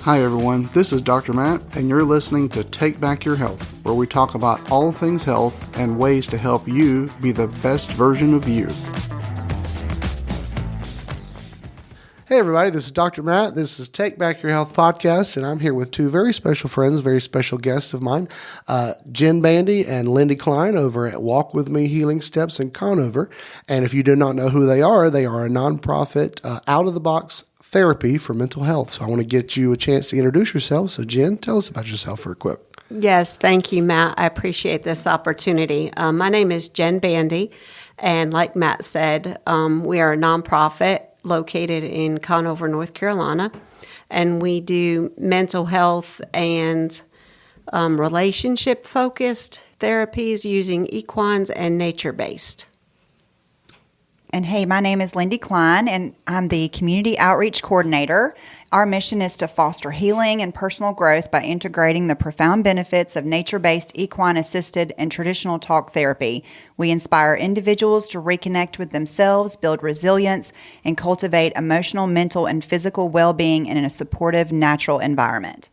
Hi everyone, this is Dr. Matt, and you're listening to Take Back Your Health, where we talk about all things health and ways to help you be the best version of you. Hey everybody, this is Dr. Matt. This is Take Back Your Health podcast, and I'm here with two very special friends, very special guests of mine, Jen Bandy and Lindy Klein over at Walk With Me Healing Steps in Conover. And if you do not know who they are a nonprofit, out-of-the-box therapy for mental health. So I want to get you a chance to introduce yourself. So Jen, tell us about yourself real quick. Yes, thank you, Matt. I appreciate this opportunity. My name is Jen Bandy, and like Matt said, we are a nonprofit located in Conover, North Carolina, and we do mental health and relationship-focused therapies using equines and nature-based. And hey, my name is Lindy Klein, and I'm the Community Outreach Coordinator. Our mission is to foster healing and personal growth by integrating the profound benefits of nature-based equine-assisted and traditional talk therapy. We inspire individuals to reconnect with themselves, build resilience, and cultivate emotional, mental, and physical well-being in a supportive, natural environment.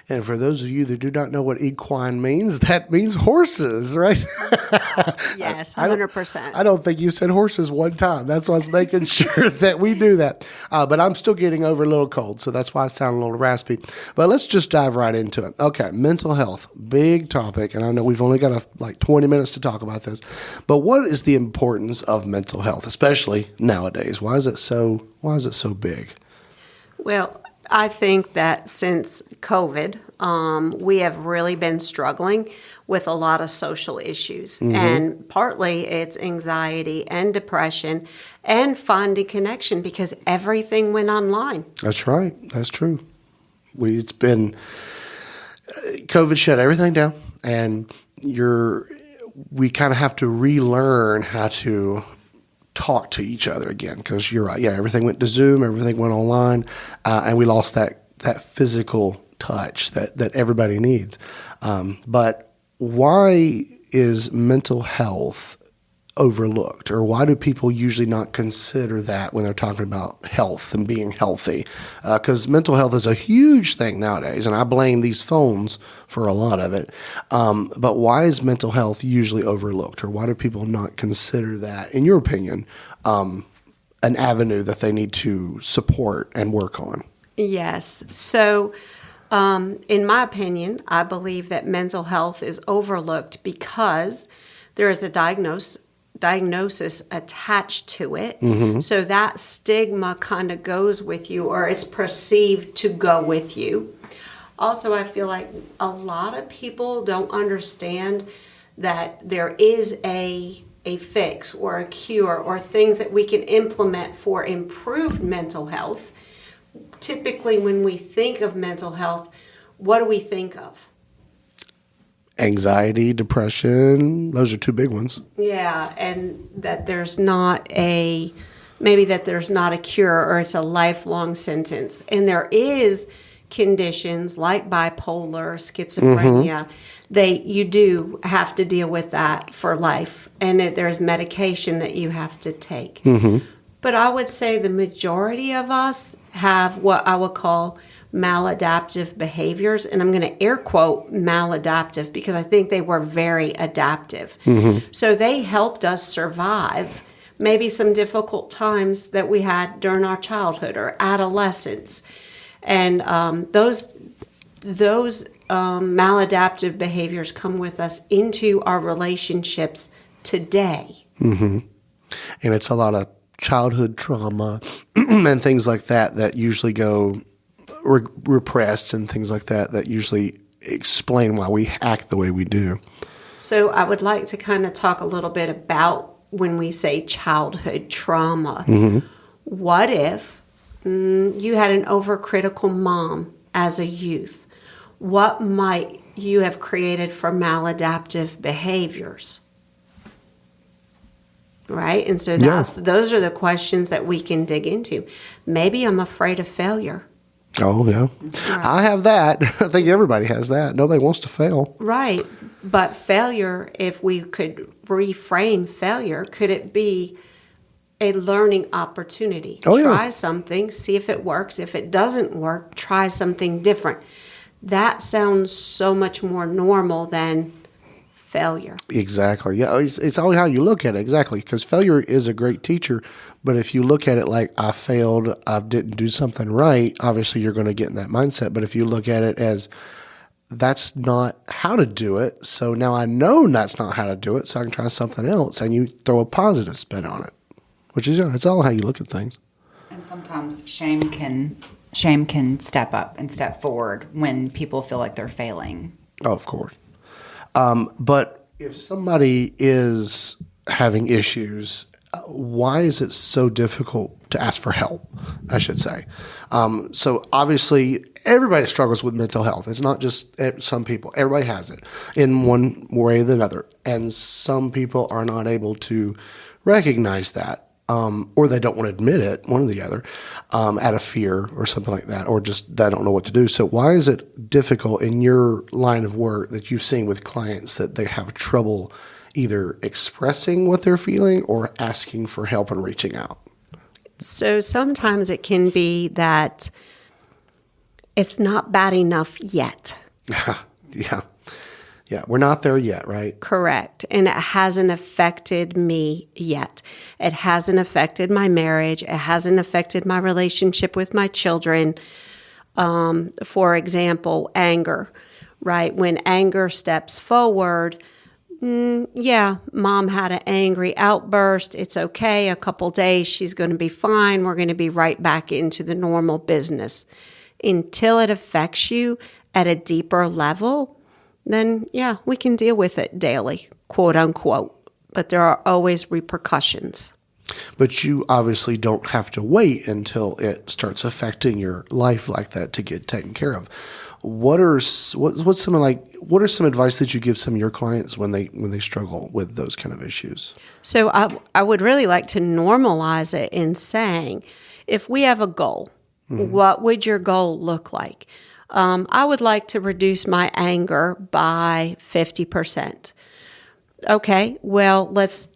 And for those of you that do not know what equine means, that means horses, right? Yes, 100%. I don't think you said horses one time. That's why I was making sure that we do that. But I'm still getting over a little cold, so that's why I sound a little raspy. But let's just dive right into it. Okay, mental health, big topic. And I know we've only got like 20 minutes to talk about this. But what is the importance of mental health, especially nowadays? Why is it so big? Well, I think that since COVID, we have really been struggling with a lot of social issues. Mm-hmm. And partly it's anxiety and depression and finding connection because everything went online. That's right. That's true. It's been COVID shut everything down, and we kind of have to relearn how to talk to each other again, because you're right. Yeah, everything went to Zoom, everything went online, and we lost that physical touch that everybody needs. But why is mental health overlooked, or why do people usually not consider that when they're talking about health and being healthy? Because mental health is a huge thing nowadays, and I blame these phones for a lot of it. But why is mental health usually overlooked, or why do people not consider that, in your opinion, an avenue that they need to support and work on? Yes. So, in my opinion, I believe that mental health is overlooked because there is a diagnosis attached to it. Mm-hmm. So that stigma kind of goes with you, or it's perceived to go with you. Also, I feel like a lot of people don't understand that there is a fix or a cure or things that we can implement for improved mental health. Typically, when we think of mental health, what do we think of? Anxiety, depression, those are two big ones. Yeah, and that there's not a cure, or it's a lifelong sentence. And there is conditions like bipolar, schizophrenia, you do have to deal with that for life. And there's medication that you have to take. Mm-hmm. But I would say the majority of us have what I would call maladaptive behaviors, and I'm going to air quote maladaptive because I think they were very adaptive. Mm-hmm. So they helped us survive maybe some difficult times that we had during our childhood or adolescence. And those maladaptive behaviors come with us into our relationships today. Mm-hmm. And it's a lot of childhood trauma and things like that usually go repressed, and things like that usually explain why we act the way we do. So I would like to kind of talk a little bit about when we say childhood trauma. Mm-hmm. What if you had an overcritical mom as a youth? What might you have created for maladaptive behaviors? Right? And so those are the questions that we can dig into. Maybe I'm afraid of failure. Oh, yeah. Right. I have that. I think everybody has that. Nobody wants to fail. Right. But failure, if we could reframe failure, could it be a learning opportunity. Oh, yeah. Try something, see if it works. If it doesn't work, try something different. That sounds so much more normal than failure. Exactly. Yeah, it's all how you look at it. Exactly, because failure is a great teacher, but if you look at it like I failed, I didn't do something right, obviously you're going to get in that mindset. But if you look at it as that's not how to do it, so now I know that's not how to do it, so I can try something else, and you throw a positive spin on it, which is it's all how you look at things. And sometimes shame can step up and step forward when people feel like they're failing. Oh, of course. But if somebody is having issues, why is it so difficult to ask for help, I should say? So obviously, everybody struggles with mental health. It's not just some people. Everybody has it in one way or the other. And some people are not able to recognize that. Or they don't want to admit it, one or the other, out of fear or something like that, or just they don't know what to do. So why is it difficult in your line of work that you've seen with clients that they have trouble either expressing what they're feeling or asking for help and reaching out? So sometimes it can be that it's not bad enough yet. Yeah, we're not there yet, right? Correct. And it hasn't affected me yet. It hasn't affected my marriage. It hasn't affected my relationship with my children. For example, anger, right? When anger steps forward, mom had an angry outburst. It's okay. A couple days, she's going to be fine. We're going to be right back into the normal business. Until it affects you at a deeper level, then we can deal with it daily, quote unquote. But there are always repercussions. But you obviously don't have to wait until it starts affecting your life like that to get taken care of. What are some advice that you give some of your clients when they struggle with those kind of issues? So I would really like to normalize it in saying, if we have a goal, what would your goal look like? I would like to reduce my anger by 50%. Okay, well, let's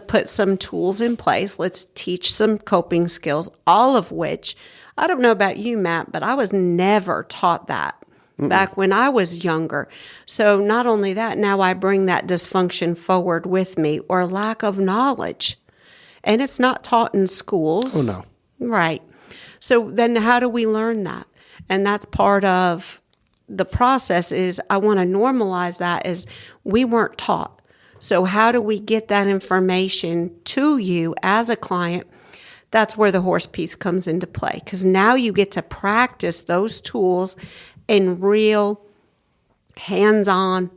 put some tools in place. Let's teach some coping skills, all of which, I don't know about you, Matt, but I was never taught that back when I was younger. So not only that, now I bring that dysfunction forward with me, or lack of knowledge. And it's not taught in schools. Oh, no. Right. So then how do we learn that? And that's part of the process is I want to normalize that as we weren't taught. So how do we get that information to you as a client? That's where the horse piece comes into play, because now you get to practice those tools in real hands-on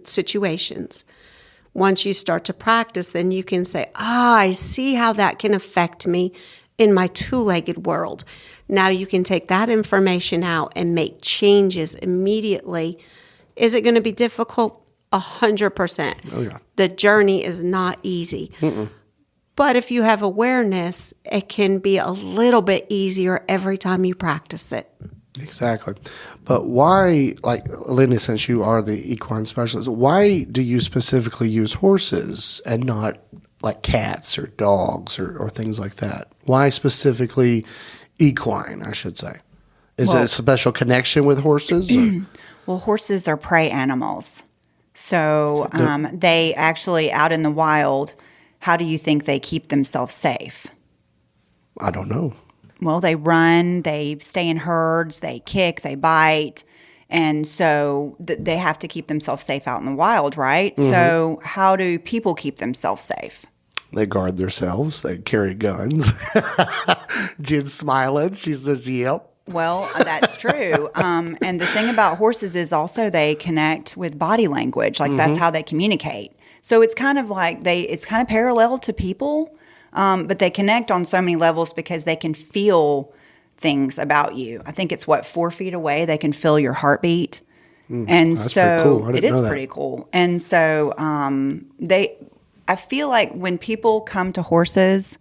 situations. Once you start to practice, then you can say, I see how that can affect me in my two-legged world. Now you can take that information out and make changes immediately. Is it going to be difficult? 100%. Oh, yeah. The journey is not easy. But if you have awareness, it can be a little bit easier every time you practice it. Exactly. But why, like Lindy, since you are the equine specialist, why do you specifically use horses and not like cats or dogs or things like that? Why specifically equine, I should say? Is it a special connection with horses? Well, horses are prey animals. So they actually, out in the wild, how do you think they keep themselves safe? I don't know. Well, they run, they stay in herds, they kick, they bite. And so they have to keep themselves safe out in the wild, right? So how do people keep themselves safe? They guard themselves. They carry guns. Jen's smiling. She says, yep. Well, that's true. And the thing about horses is also they connect with body language. Like that's how they communicate. So it's kind of like it's kind of parallel to people, but they connect on so many levels because they can feel things about you. I think it's 4 feet away. They can feel your heartbeat. And that's so pretty cool. I didn't it is know that. pretty cool. And so I feel like when people come to horses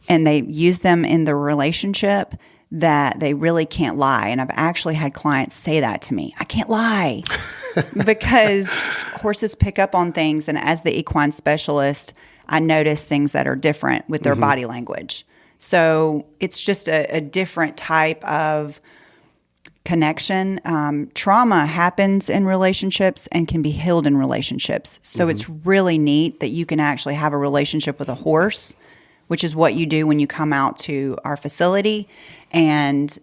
and they use them in the relationship, that they really can't lie. And I've actually had clients say that to me. I can't lie because horses pick up on things. And as the equine specialist, I notice things that are different with their body language. So it's just a different type of connection. Trauma happens in relationships and can be healed in relationships. So it's really neat that you can actually have a relationship with a horse, which is what you do when you come out to our facility, and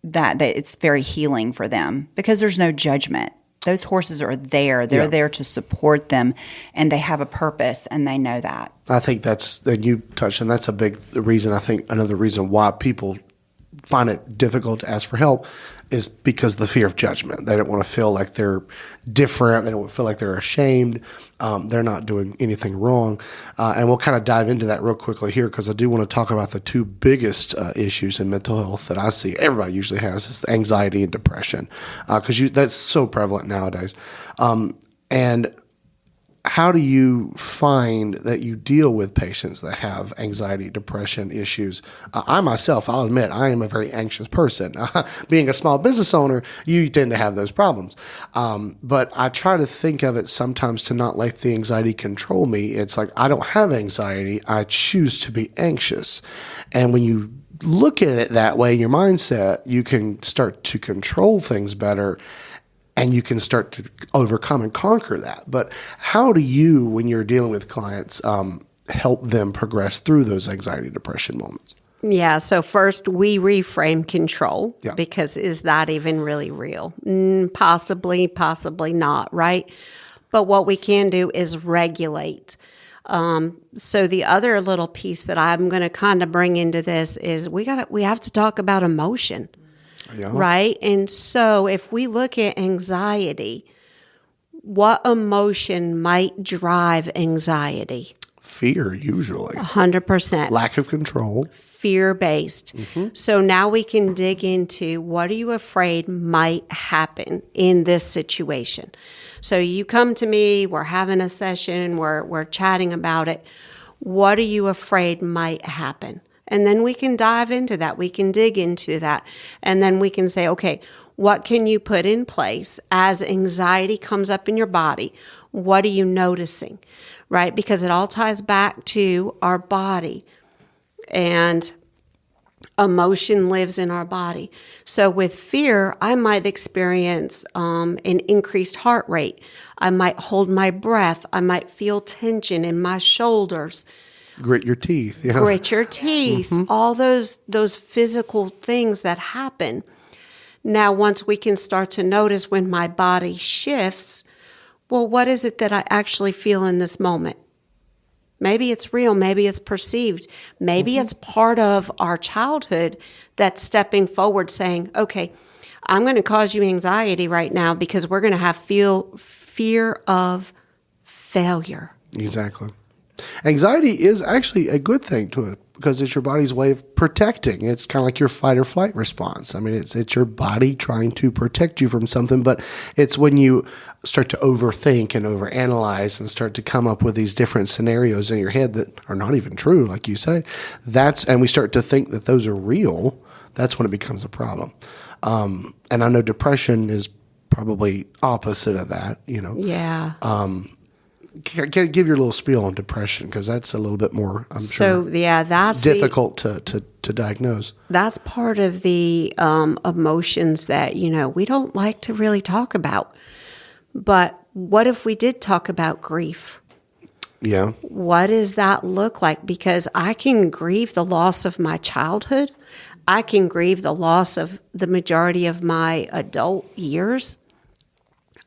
that it's very healing for them because there's no judgment. Those horses are there. They're there to support them, and they have a purpose, and they know that. I think and you touched, and that's a big reason. I think another reason why people find it difficult to ask for help is because of the fear of judgment. They don't want to feel like they're different. They don't feel like they're ashamed. They're not doing anything wrong. And we'll kind of dive into that real quickly here because I do want to talk about the two biggest issues in mental health that I see everybody usually has is anxiety and depression because that's so prevalent nowadays. And how do you find that you deal with patients that have anxiety, depression issues? I myself, I'll admit, I am a very anxious person. Being a small business owner, you tend to have those problems. But I try to think of it sometimes to not let the anxiety control me. It's like I don't have anxiety. I choose to be anxious. And when you look at it that way in your mindset, you can start to control things better. And you can start to overcome and conquer that. But how do you, when you're dealing with clients, help them progress through those anxiety, depression moments? Yeah. So first we reframe control Yeah. because is that even really real? Possibly not, right? But what we can do is regulate. So the other little piece that I'm going to kind of bring into this is we have to talk about emotion. Yeah. Right? And so if we look at anxiety, what emotion might drive anxiety? Fear, usually. 100%. Lack of control. Fear-based. So now we can dig into what are you afraid might happen in this situation? So you come to me, we're having a session, we're chatting about it. What are you afraid might happen? And then we can dive into that. We can dig into that. And then we can say, okay, what can you put in place as anxiety comes up in your body? What are you noticing, right? Because it all ties back to our body. And emotion lives in our body. So with fear, I might experience an increased heart rate. I might hold my breath. I might feel tension in my shoulders. Grit your teeth. Yeah. Grit your teeth, all those physical things that happen. Now, once we can start to notice when my body shifts, well, what is it that I actually feel in this moment? Maybe it's real, maybe it's perceived, maybe it's part of our childhood that's stepping forward saying, okay, I'm going to cause you anxiety right now because we're going to feel fear of failure. Exactly. Anxiety is actually a good thing to it because it's your body's way of protecting. It's kind of like your fight or flight response. I mean, it's your body trying to protect you from something, but it's when you start to overthink and overanalyze and start to come up with these different scenarios in your head that are not even true, like you say, and we start to think that those are real, that's when it becomes a problem. And I know depression is probably opposite of that, Yeah. Give your little spiel on depression because that's a little bit more, I'm So, sure, yeah, that's difficult to diagnose. That's part of the emotions that, we don't like to really talk about. But what if we did talk about grief? Yeah. What does that look like? Because I can grieve the loss of my childhood. I can grieve the loss of the majority of my adult years.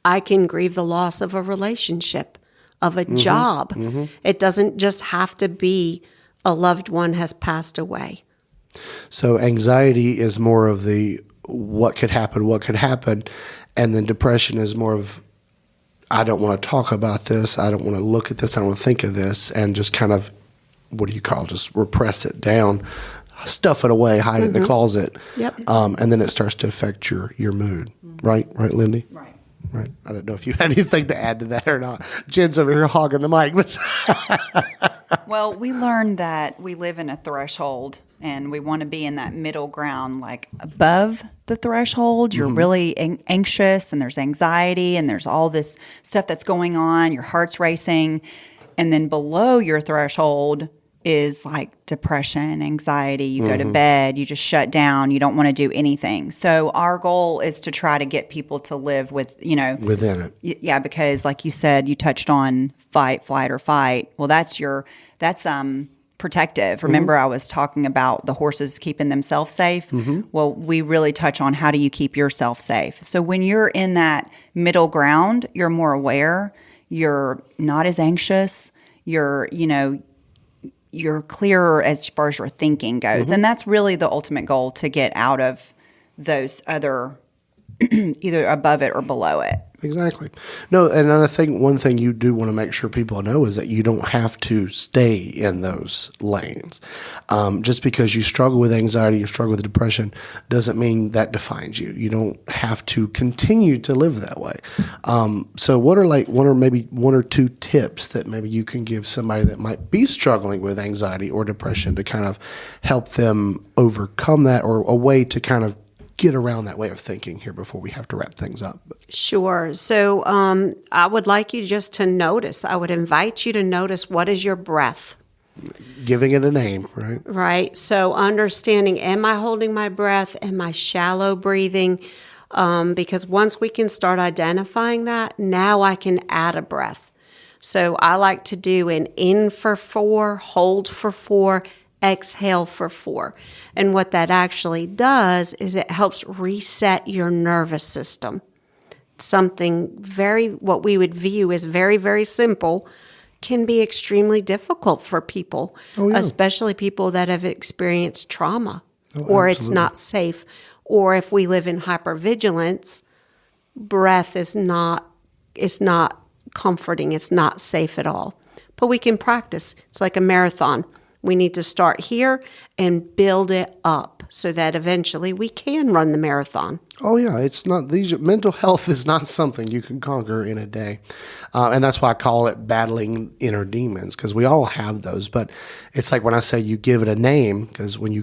I can grieve the loss of a relationship, of a job. It doesn't just have to be a loved one has passed away. So anxiety is more of the what could happen, and then depression is more of I don't want to talk about this, I don't want to look at this, I don't want to think of this, and just kind of, just repress it down, stuff it away, hide it in the closet. Yep. And then it starts to affect your mood. Right, Lindy? Right. I don't know if you had anything to add to that or not. Jen's over here hogging the mic. But Well, we learned that we live in a threshold and we want to be in that middle ground, like above the threshold. You're really anxious and there's anxiety and there's all this stuff that's going on. Your heart's racing. And then below your threshold is like depression, anxiety. You go to bed, you just shut down, you don't want to do anything. So our goal is to try to get people to live with, within it. yeah, because like you said, you touched on fight, flight, or fight. Well, that's protective. Remember, I was talking about the horses keeping themselves safe. Well, we really touch on how do you keep yourself safe. So when you're in that middle ground, you're more aware. You're not as anxious. You're clearer as far as your thinking goes. And that's really the ultimate goal, to get out of those other either above it or below it. Exactly. No, and I think one thing you do want to make sure people know is that you don't have to stay in those lanes. Just because you struggle with anxiety, you struggle with depression, doesn't mean that defines you. You don't have to continue to live that way. So what are maybe one or two tips that maybe you can give somebody that might be struggling with anxiety or depression to kind of help them overcome that, or a way to kind of get around that way of thinking here before we have to wrap things up? Sure. So I would like you just to notice. I would invite you to notice, what is your breath? Giving it a name, right? Right. So understanding, am I holding my breath? Am I shallow breathing? Because once we can start identifying that, now I can add a breath. So I like to do an in for 4, hold for 4, exhale for 4. And what that actually does is it helps reset your nervous system. Something what we would view as very, very simple can be extremely difficult for people, especially people that have experienced trauma, or it's not safe. Or if we live in hypervigilance, breath is not comforting. It's not safe at all. But we can practice. It's like a marathon. We need to start here and build it up so that eventually we can run the marathon. Oh yeah, it's not. Mental health is not something you can conquer in a day, and that's why I call it battling inner demons, because we all have those. But it's like when I say you give it a name, because when you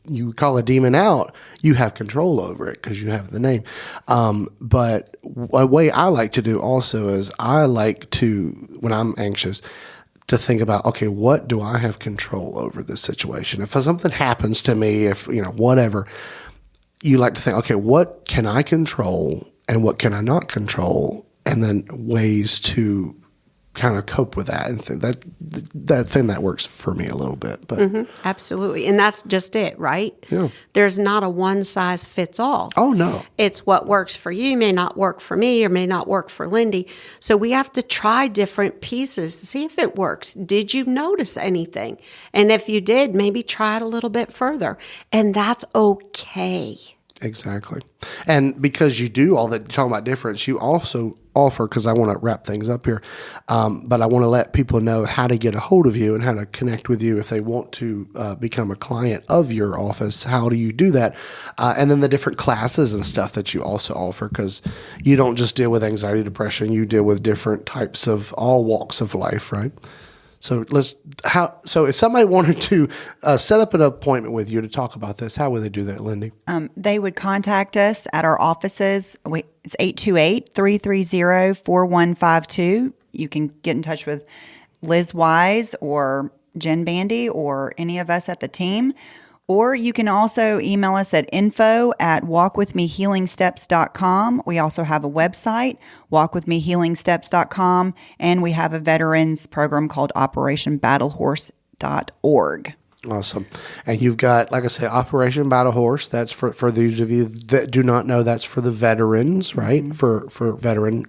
you call a demon out, you have control over it because you have the name. But a way I like to do also is I like to, when I'm anxious, to think about, okay, what do I have control over this situation? If something happens to me, whatever, you like to think, okay, what can I control and what can I not control? And then ways to kind of cope with that. And that thing that works for me a little bit. But Absolutely. And that's just it, right? Yeah. There's not a one size fits all. Oh, no. It's what works for you may not work for me, or may not work for Lindy. So we have to try different pieces to see if it works. Did you notice anything? And if you did, maybe try it a little bit further. And that's okay. Exactly. And because you do all that, talking about difference, you also offer, because I want to wrap things up here, but I want to let people know how to get a hold of you and how to connect with you if they want to become a client of your office. How do you do that? And then the different classes and stuff that you also offer, because you don't just deal with anxiety, depression, you deal with different types of all walks of life, right? So if somebody wanted to set up an appointment with you to talk about this, how would they do that, Lindy? They would contact us at our offices. It's 828-330-4152. You can get in touch with Liz Wise or Jen Bandy or any of us at the team. Or you can also email us at info@walkwithmehealingsteps.com. We also have a website, walkwithmehealingsteps.com, and we have a veterans program called operationbattlehorse.org. Awesome. And you've got, like I said, Operation Battle Horse. That's for those of you that do not know, that's for the veterans, right? Mm-hmm. For veteran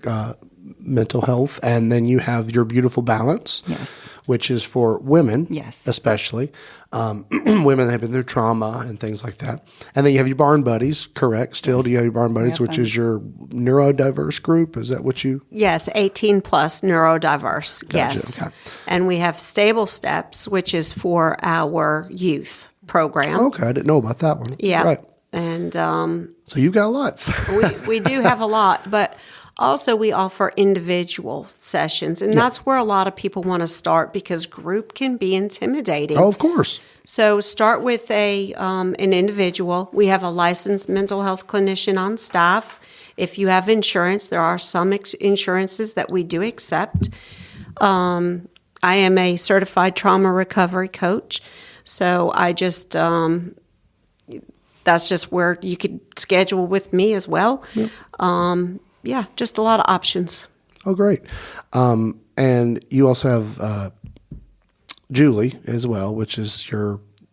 mental health. And then you have Your Beautiful Balance, yes, which is for women, yes, especially women that have been through trauma and things like that. And then you have your Barn Buddies, correct? Still, yes. Do you have your Barn Buddies, which is your neurodiverse group? Is that what you? Yes, 18 plus neurodiverse. Gotcha. Yes. Okay. And we have Stable Steps, which is for our youth program. Okay, I didn't know about that one. Yeah. Right. And so you've got lots. we do have a lot, but also we offer individual sessions, and that's where a lot of people want to start, because group can be intimidating. Oh, of course. So start with an individual. We have a licensed mental health clinician on staff. If you have insurance, there are some insurances that we do accept. I am a certified trauma recovery coach. So I just, that's just where you could schedule with me as well. Yeah, just a lot of options. Oh, great. And you also have Julie as well, which is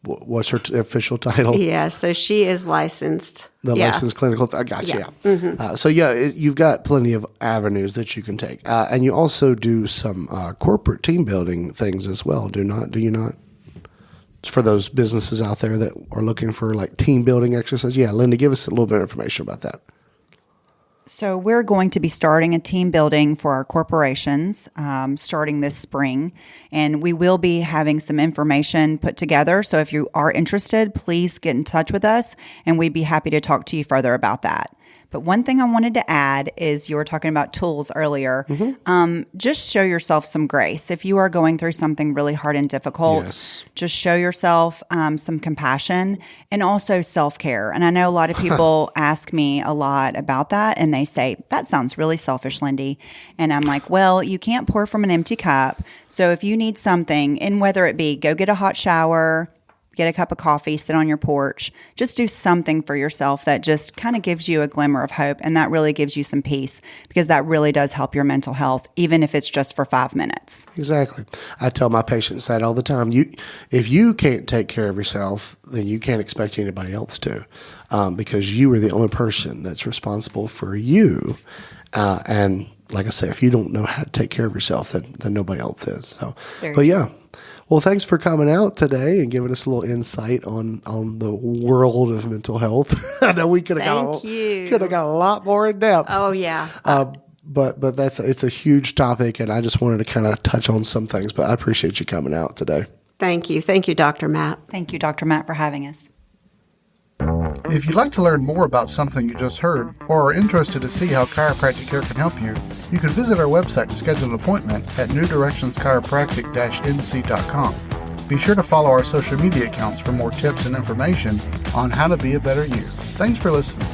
what's her official title? Yeah, so she is licensed. Licensed clinical. I got you. Yeah. So you've got plenty of avenues that you can take, and you also do some corporate team building things as well. Do you not? For those businesses out there that are looking for like team building exercises. Yeah, Linda, give us a little bit of information about that. So we're going to be starting a team building for our corporations starting this spring, and we will be having some information put together. So if you are interested, please get in touch with us, and we'd be happy to talk to you further about that. But one thing I wanted to add is you were talking about tools earlier. Just show yourself some grace. If you are going through something really hard and difficult, just show yourself some compassion and also self-care. And I know a lot of people ask me a lot about that, and they say, that sounds really selfish, Lindy. And I'm like, well, you can't pour from an empty cup. So if you need something, and whether it be go get a hot shower, get a cup of coffee, sit on your porch, just do something for yourself that just kind of gives you a glimmer of hope. And that really gives you some peace, because that really does help your mental health, even if it's just for 5 minutes. Exactly. I tell my patients that all the time. If you can't take care of yourself, then you can't expect anybody else to, because you are the only person that's responsible for you. And like I say, if you don't know how to take care of yourself, then nobody else is. So, yeah. Well, thanks for coming out today and giving us a little insight on the world of mental health. I know we could have got a lot more in depth. Oh, yeah. But it's a huge topic, and I just wanted to kind of touch on some things. But I appreciate you coming out today. Thank you. Thank you, Dr. Matt. Thank you, Dr. Matt, for having us. If you'd like to learn more about something you just heard, or are interested to see how chiropractic care can help you, you can visit our website to schedule an appointment at newdirectionschiropractic-nc.com. Be sure to follow our social media accounts for more tips and information on how to be a better you. Thanks for listening.